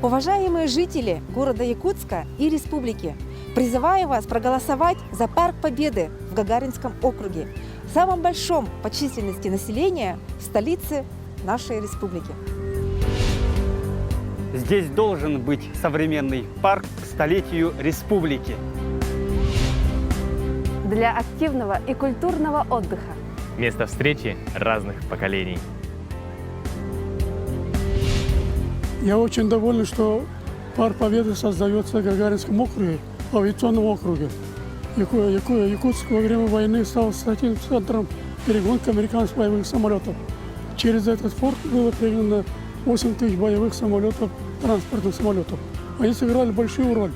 Уважаемые жители города Якутска и республики, призываю вас проголосовать за Парк Победы в Гагаринском округе, самом большом по численности населения в столице нашей республики. Здесь должен быть современный парк к столетию республики. Для активного и культурного отдыха. Место встречи разных поколений. Я очень доволен, что Парк Победы создается в Гагаринском округе, в авиационном округе. Якутск во время войны стал стратегическим центром перегонки американских боевых самолетов. Через этот порт было привезено 8 тысяч боевых самолетов, транспортных самолетов. Они сыграли большую роль,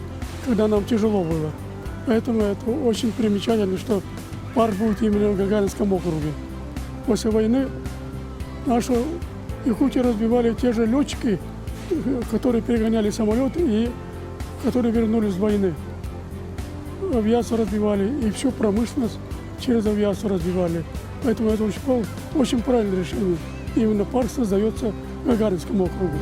когда нам тяжело было. Поэтому это очень примечательно, что парк будет именно в Гагаринском округе. После войны нашу Якутию разбивали те же летчики, которые перегоняли самолеты и которые вернулись с войны. Авиацию разбивали и всю промышленность через авиацию разбивали. Поэтому это очень правильное решение. Именно парк создается в Гагаринском округе.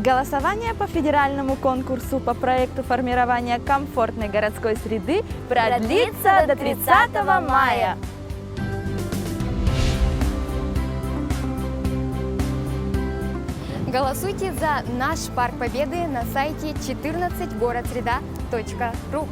Голосование по федеральному конкурсу по проекту формирования комфортной городской среды продлится до 30 мая. Голосуйте за наш Парк Победы на сайте 14городсреда.ру.